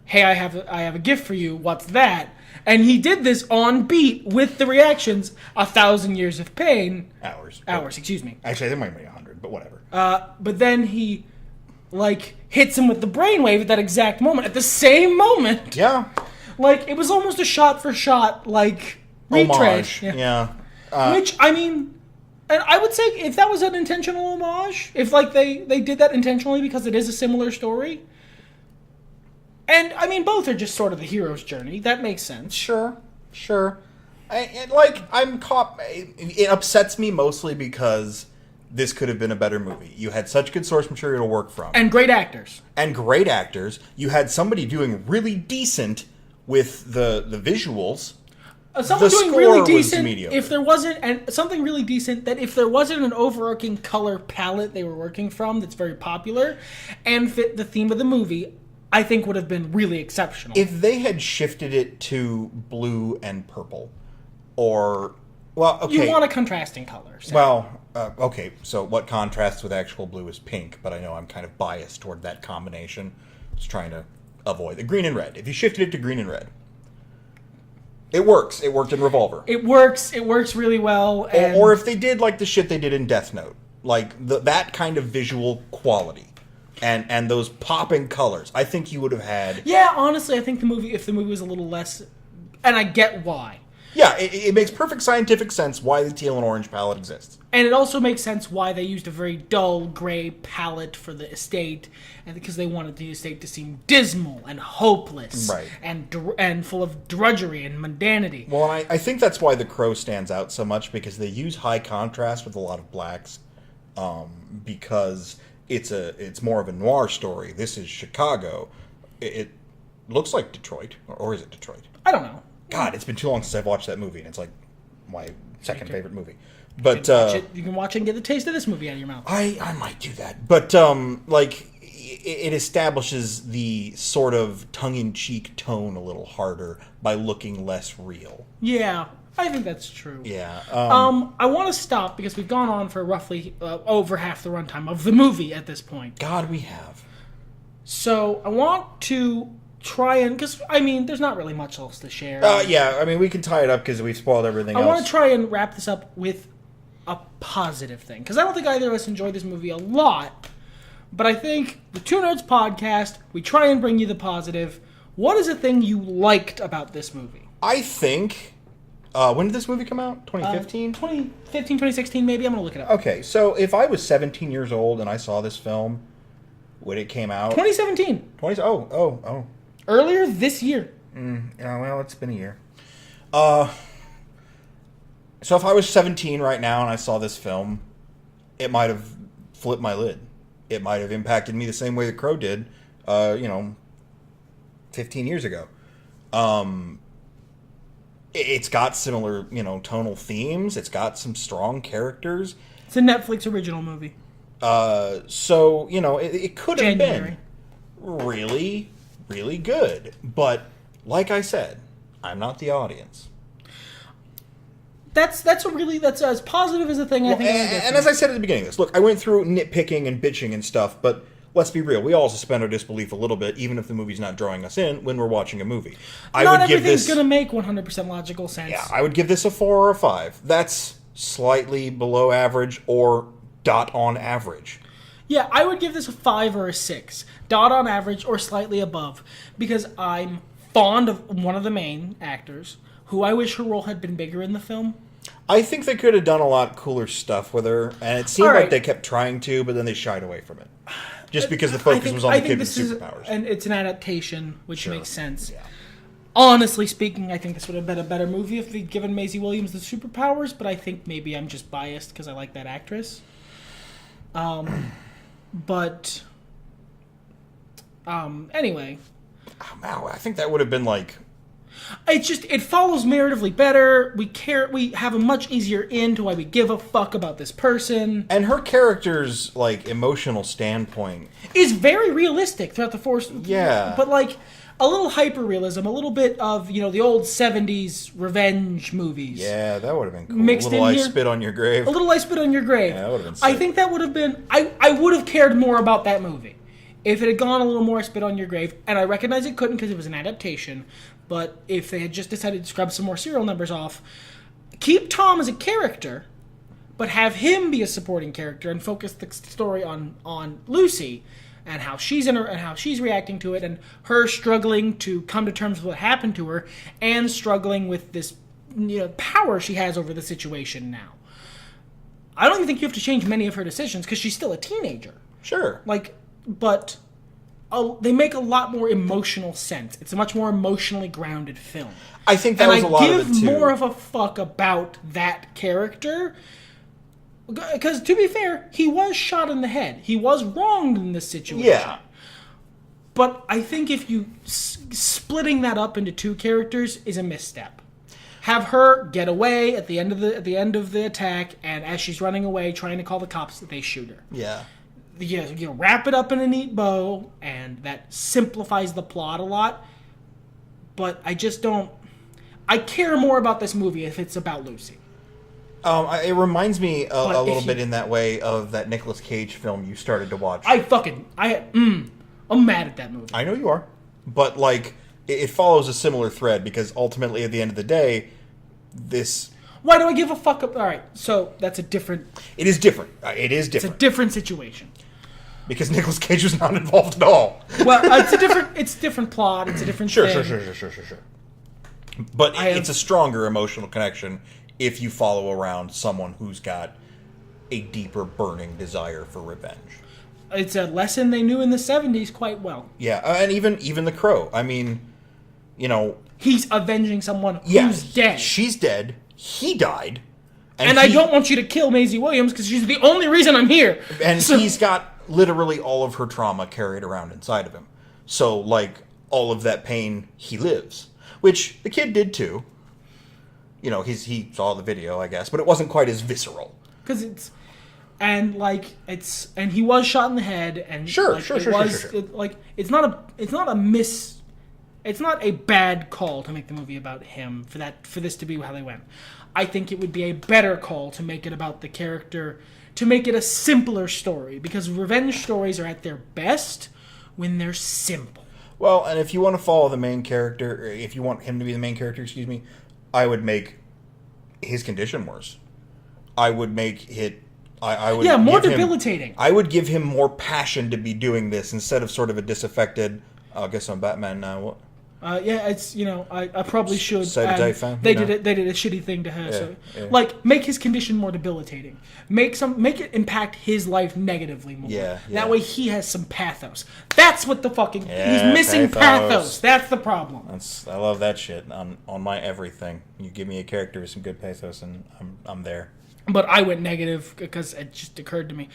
hey, I have a gift for you. What's that? And he did this on beat with the reactions. 1,000 years of pain. Hours, excuse me. Actually, there might be 100, but whatever. But then he, hits him with the brainwave at that exact moment. At the same moment. Yeah. It was almost a shot-for-shot, retread. Yeah. Which, and I would say if that was an intentional homage, if they did that intentionally because it is a similar story, and both are just sort of the hero's journey. That makes sense. Sure. I'm caught. It upsets me mostly because this could have been a better movie. You had such good source material to work from, and great actors. You had somebody doing really decent with the visuals. Someone doing really decent. If there wasn't something really decent, that if there wasn't an overarching color palette they were working from that's very popular and fit the theme of the movie, I think would have been really exceptional. If they had shifted it to blue and purple, you want a contrasting color. So. Okay. So what contrasts with actual blue is pink, but I know I'm kind of biased toward that combination. Just trying to avoid the green and red. If you shifted it to green and red. It works. It worked in Revolver. It works really well. Or if they did the shit they did in Death Note. That kind of visual quality. And those popping colors. I think you would have had... Yeah, honestly, I think if the movie was a little less... And I get why. Yeah, it makes perfect scientific sense why the teal and orange palette exists. And it also makes sense why they used a very dull gray palette for the estate, and because they wanted the estate to seem dismal and hopeless, right, and full of drudgery and mundanity. Well, and I think that's why The Crow stands out so much, because they use high contrast with a lot of blacks, because it's more of a noir story. This is Chicago. It looks like Detroit, or is it Detroit? I don't know. God, it's been too long since I've watched that movie, and it's like my second favorite movie. But you can watch it and get the taste of this movie out of your mouth. I might do that. But it establishes the sort of tongue-in-cheek tone a little harder by looking less real. Yeah, I think that's true. Yeah. I want to stop because we've gone on for roughly over half the runtime of the movie at this point. God, we have. So I want to try and, because I mean, there's not really much else to share. Yeah, I mean, we can tie it up because we've spoiled everything else. I want to try and wrap this up with a positive thing, because I don't think either of us enjoyed this movie a lot, but I think the Two Nerds podcast, we try and bring you the positive. What is a thing you liked about this movie? I think, when did this movie come out? 2015? 2015, 2016 maybe? I'm going to look it up. Okay, so if I was 17 years old and I saw this film when it came out... 2017. Oh. Earlier this year. Yeah, well, it's been a year. So if I was 17 right now and I saw this film, it might have flipped my lid. It might have impacted me the same way The Crow did, 15 years ago. It's got similar, tonal themes. It's got some strong characters. It's a Netflix original movie. So, it could have January. been really, really good. But, like I said, I'm not the audience. That's as positive as a thing I think. And as I said at the beginning of this, look, I went through nitpicking and bitching and stuff, but let's be real, we all suspend our disbelief a little bit, even if the movie's not drawing us in when we're watching a movie. Not everything's going to make 100% logical sense. Yeah, I would give this a 4 or a 5. That's slightly below average or dot on average. Yeah, I would give this a 5 or a 6. Dot on average or slightly above, because I'm fond of one of the main actors, who I wish her role had been bigger in the film. I think they could have done a lot cooler stuff with her, and it seemed like they kept trying to, but then they shied away from it. Just because the focus was on the kid with superpowers. And it's an adaptation, which makes sense. Yeah. Honestly speaking, I think this would have been a better movie if they'd given Maisie Williams the superpowers, but I think maybe I'm just biased because I like that actress. Anyway. Oh, wow, I think that would have been like... It follows narratively better. We have a much easier into why we give a fuck about this person. And her character's, emotional standpoint is very realistic throughout the force. Yeah. But, a little hyper-realism, a little bit of, the old 70s revenge movies. Yeah, that would have been cool. Mixed a little in I here. Spit on Your Grave. A little I Spit on Your Grave. Yeah, that would have been sick. I think that would have been... I would have cared more about that movie if it had gone a little more I Spit on Your Grave. And I recognize it couldn't because it was an adaptation. But if they had just decided to scrub some more serial numbers off, keep Tom as a character, but have him be a supporting character and focus the story on Lucy and how she's and how she's reacting to it, and her struggling to come to terms with what happened to her, and struggling with this power she has over the situation now. I don't even think you have to change many of her decisions because she's still a teenager. Sure. But they make a lot more emotional sense. It's a much more emotionally grounded film. I think that was a lot of it, too. And I give more of a fuck about that character. Because, to be fair, he was shot in the head. He was wronged in this situation. Yeah. But I think if you... splitting that up into two characters is a misstep. Have her get away at the end of the attack, and as she's running away, trying to call the cops, they shoot her. Yeah. You wrap it up in a neat bow, and that simplifies the plot a lot. But I just don't... I care more about this movie if it's about Lucy. It reminds me a little bit in that way of that Nicolas Cage film you started to watch. I'm mad at that movie. I know you are. But, it follows a similar thread, because ultimately, at the end of the day, this... Why do I give a fuck up? All right, so that's a different... It is different. It is different. It's a different situation. Because Nicolas Cage was not involved at all. Well, it's a different plot. It's a different thing. Sure. But it's a stronger emotional connection if you follow around someone who's got a deeper burning desire for revenge. It's a lesson they knew in the 70s quite well. Yeah, and even the Crow. I mean, he's avenging someone who's dead. She's dead. He died. And I don't want you to kill Maisie Williams because she's the only reason I'm here. And he's got literally all of her trauma carried around inside of him. So, all of that pain, he lives. Which the kid did too. He saw the video, I guess, but it wasn't quite as visceral. Because and he was shot in the head, and it's not a bad call to make the movie about him for this to be how they went. I think it would be a better call to make it about the character, to make it a simpler story, because revenge stories are at their best when they're simple. Well, and if you want to follow the main character, or if you want him to be the main character, I would make his condition worse. I would make it... more debilitating. I would give him more passion to be doing this instead of sort of a disaffected, I guess I'm Batman now. It's I probably should. They did a shitty thing to her. Make his condition more debilitating. Make it impact his life negatively more. That way he has some pathos. That's what the fucking he's missing pathos. That's the problem. I love that shit on my everything. You give me a character with some good pathos, and I'm there. But I went negative because it just occurred to me.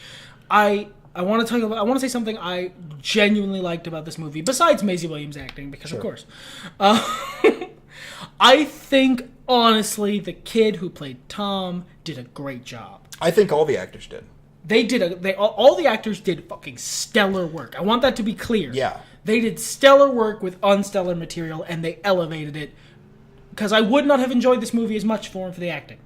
I want to say something I genuinely liked about this movie, besides Maisie Williams' acting, because of course. I think, honestly, the kid who played Tom did a great job. I think all the actors did. All the actors did fucking stellar work. I want that to be clear. Yeah. They did stellar work with unstellar material, and they elevated it. Because I would not have enjoyed this movie as much for the acting.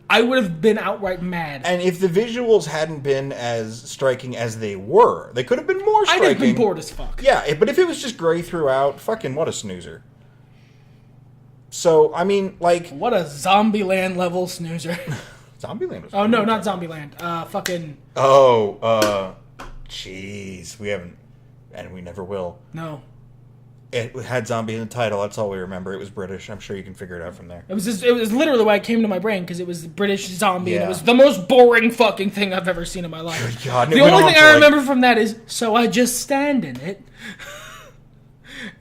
I would have been outright mad. And if the visuals hadn't been as striking as they were, they could have been more striking. I'd have been bored as fuck. Yeah, but if it was just gray throughout, fucking what a snoozer. So, I mean, what a Zombieland level snoozer. Zombieland was... Oh, no, not Zombieland. Fucking... Jeez. We haven't... And we never will. No. It had zombie in the title. That's all we remember. It was British. I'm sure you can figure it out from there. It was literally why it came to my brain, because it was British zombie, and it was the most boring fucking thing I've ever seen in my life. Good God. The only thing I remember from that is, so I just stand in it.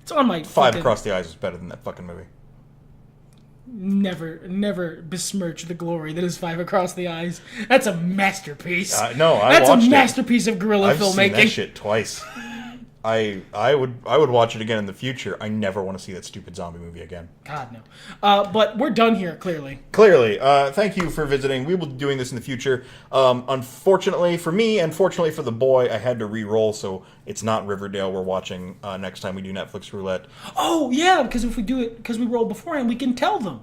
It's on my... Five Across the Eyes is better than that fucking movie. Never besmirch the glory that is Five Across the Eyes. That's a masterpiece. That's a masterpiece of guerrilla filmmaking. I've seen that shit twice. I would watch it again in the future. I never want to see that stupid zombie movie again. God, no. But we're done here, clearly. Thank you for visiting. We will be doing this in the future. Unfortunately for me, and fortunately for the boy, I had to re-roll, so it's not Riverdale we're watching next time we do Netflix Roulette. Oh, yeah, because if we do it, because we roll beforehand, we can tell them.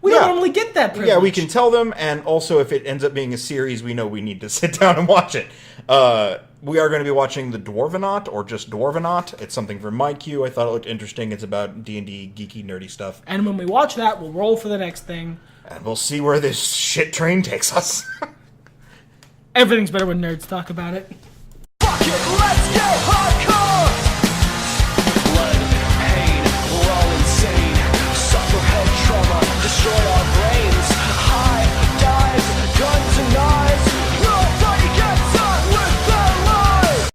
We don't normally get that privilege. Yeah, we can tell them, and also if it ends up being a series, we know we need to sit down and watch it. We are going to be watching The Dwarvenaut, or just Dwarvenaut. It's something from MyQ. I thought it looked interesting. It's about D&D, geeky, nerdy stuff. And when we watch that, we'll roll for the next thing. And we'll see where this shit train takes us. Everything's better when nerds talk about it. Fuck it, let's get hot!